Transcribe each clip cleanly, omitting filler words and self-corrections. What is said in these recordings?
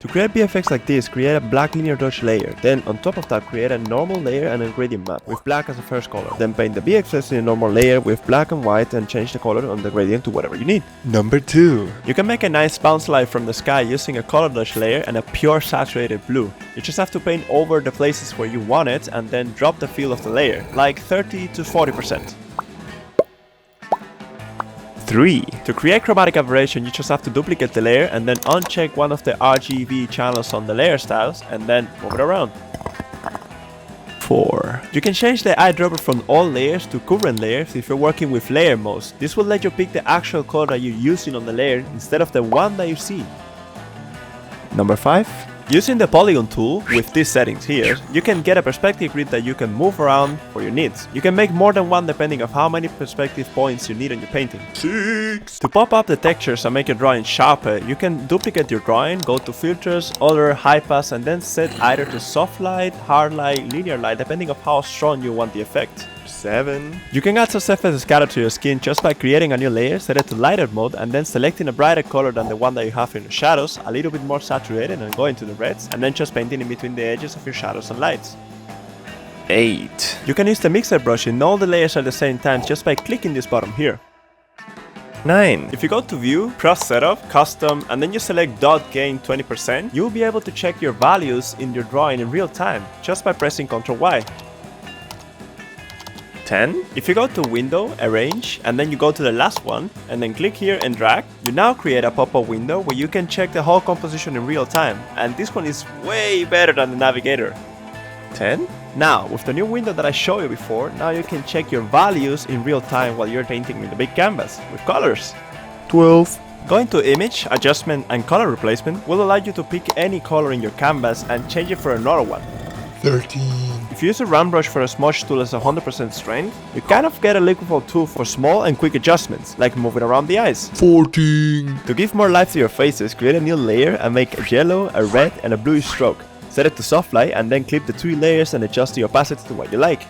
To create BFX like this, create a black linear dodge layer. Then on top of that, create a normal layer and a gradient map with black as the first color. Then paint the BFX in a normal layer with black and white and change the color on the gradient to whatever you need. Number 2. You can make a nice bounce light from the sky using a color dodge layer and a pure saturated blue. You just have to paint over the places where you want it and then drop the fill of the layer, like 30 to 40%. 3. To create chromatic aberration, you just have to duplicate the layer and then uncheck one of the RGB channels on the layer styles and then move it around. 4. You can change the eyedropper from all layers to current layers if you're working with layer modes. This will let you pick the actual color that you're using on the layer instead of the one that you see. Number 5. Using the polygon tool with these settings here, you can get a perspective grid that you can move around for your needs. You can make more than one depending on how many perspective points you need on your painting. 6. To pop up the textures and make your drawing sharper, you can duplicate your drawing, go to filters, other, high pass, and then set either to soft light, hard light, linear light, depending on how strong you want the effect. 7. You can add some surface scatter to your skin just by creating a new layer, set it to lighter mode, and then selecting a brighter color than the one that you have in the shadows, a little bit more saturated and going to the reds, and then just painting in between the edges of your shadows and lights. 8. You can use the mixer brush in all the layers at the same time just by clicking this button here. 9. If you go to View, Cross Setup, Custom, and then you select Dot Gain 20%, you'll be able to check your values in your drawing in real time just by pressing Ctrl Y. 10. If you go to Window, Arrange, and then you go to the last one, and then click here and drag, you now create a pop-up window where you can check the whole composition in real time, and this one is way better than the navigator. 10. Now, with the new window that I showed you before, now you can check your values in real time while you're painting with the big canvas, with colors. 12. Going to Image, Adjustment, and Color Replacement will allow you to pick any color in your canvas and change it for another one. 13. If you use a round brush for a smudge tool as 100% strength, you kind of get a liquid tool for small and quick adjustments, like moving around the eyes. 14. To give more life to your faces, create a new layer and make a yellow, a red, and a bluish stroke. Set it to soft light and then clip the 2 layers and adjust the opacity to what you like.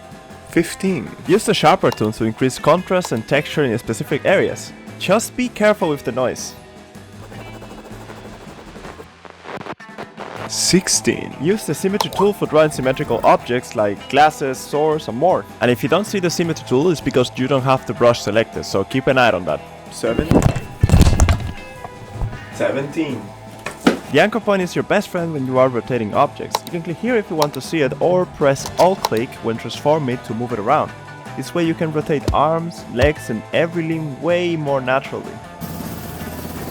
15. Use the sharper tool to increase contrast and texture in specific areas. Just be careful with the noise. 16. Use the symmetry tool for drawing symmetrical objects like glasses, swords, and more. And if you don't see the symmetry tool, it's because you don't have the brush selected, so keep an eye on that. 17. The anchor point is your best friend when you are rotating objects. You can click here if you want to see it, or press Alt-click when transforming it to move it around. This way you can rotate arms, legs, and every limb way more naturally.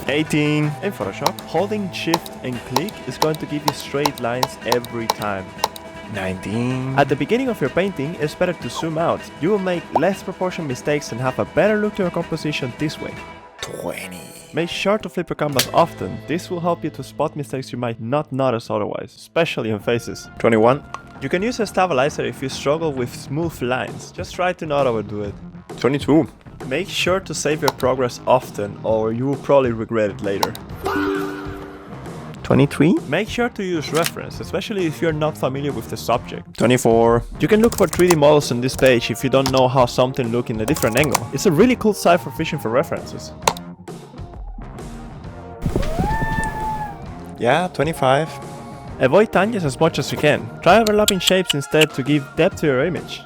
18. In Photoshop, holding Shift and click is going to give you straight lines every time. 19. At the beginning of your painting, it's better to zoom out. You will make less proportion mistakes and have a better look to your composition this way. 20. Make sure to flip your canvas often. This will help you to spot mistakes you might not notice otherwise, especially in faces. 21. You can use a stabilizer if you struggle with smooth lines. Just try to not overdo it. 22. Make sure to save your progress often or you will probably regret it later. 23. Make sure to use reference, especially if you're not familiar with the subject. 24. You can look for 3D models on this page if you don't know how something looks in a different angle. It's a really cool site for fishing for references. Yeah, 25. Avoid tangents as much as you can. Try overlapping shapes instead to give depth to your image.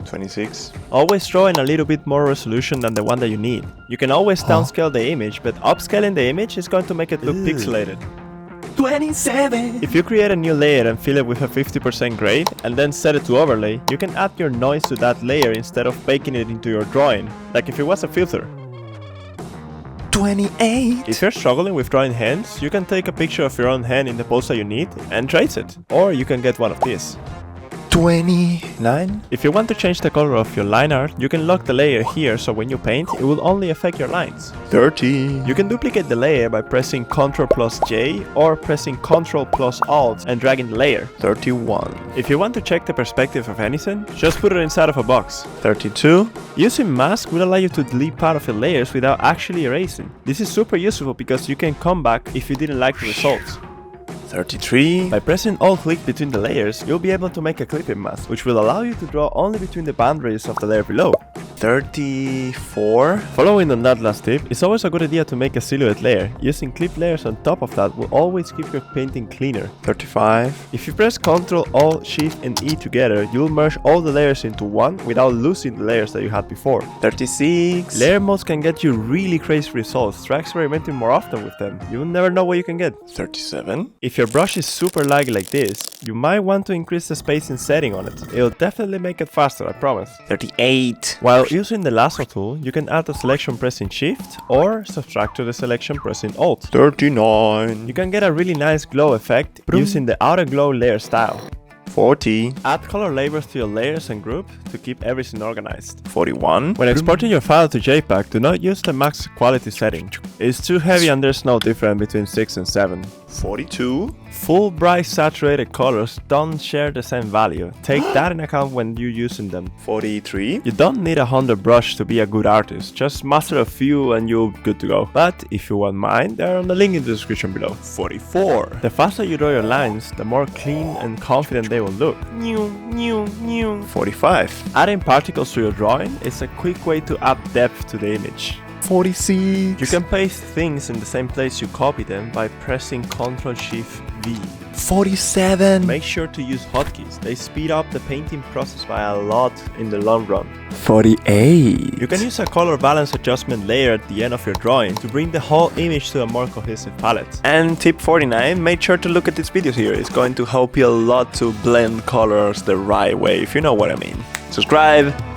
26. Always draw in a little bit more resolution than the one that you need. You can always downscale the image, but upscaling the image is going to make it look pixelated. 27. If you create a new layer and fill it with a 50% grade, and then set it to overlay, you can add your noise to that layer instead of baking it into your drawing, like if it was a filter. 28. If you're struggling with drawing hands, you can take a picture of your own hand in the pose that you need and trace it, or you can get one of these. 29. If you want to change the color of your line art, you can lock the layer here so when you paint, it will only affect your lines. 30. You can duplicate the layer by pressing Ctrl plus J or pressing Ctrl plus Alt and dragging the layer. 31. If you want to check the perspective of anything, just put it inside of a box. 32. Using mask will allow you to delete part of your layers without actually erasing. This is super useful because you can come back if you didn't like the results. 33. By pressing Alt-click between the layers, you'll be able to make a clipping mask, which will allow you to draw only between the boundaries of the layer below. 34. Following on that last tip, it's always a good idea to make a silhouette layer. Using clip layers on top of that will always keep your painting cleaner. 35. If you press Ctrl, Alt, Shift and E together, you'll merge all the layers into one without losing the layers that you had before. 36. Layer modes can get you really crazy results. Try experimenting more often with them. You will never know what you can get. 37. If your brush is super laggy like this, you might want to increase the spacing setting on it. It'll definitely make it faster, I promise. 38. While using the lasso tool, you can add a selection pressing Shift or subtract to the selection pressing Alt. 39. You can get a really nice glow effect using the outer glow layer style. 40. Add color labels to your layers and group to keep everything organized. 41. When exporting your file to JPEG, do not use the max quality setting. It's too heavy and there's no difference between 6 and 7. 42. Full bright saturated colors don't share the same value. Take that in account when you're using them. 43. You don't need 100 brushes to be a good artist, just master a few and you're good to go. But if you want mine, they're on the link in the description below. 44. The faster you draw your lines, the more clean and confident they will look. 45. Adding particles to your drawing is a quick way to add depth to the image. 46. You can paste things in the same place you copy them by pressing Ctrl-Shift-V. 47. Make sure to use hotkeys, they speed up the painting process by a lot in the long run. 48. You can use a color balance adjustment layer at the end of your drawing to bring the whole image to a more cohesive palette. And tip 49, make sure to look at this video here. It's going to help you a lot to blend colors the right way, if you know what I mean. Subscribe.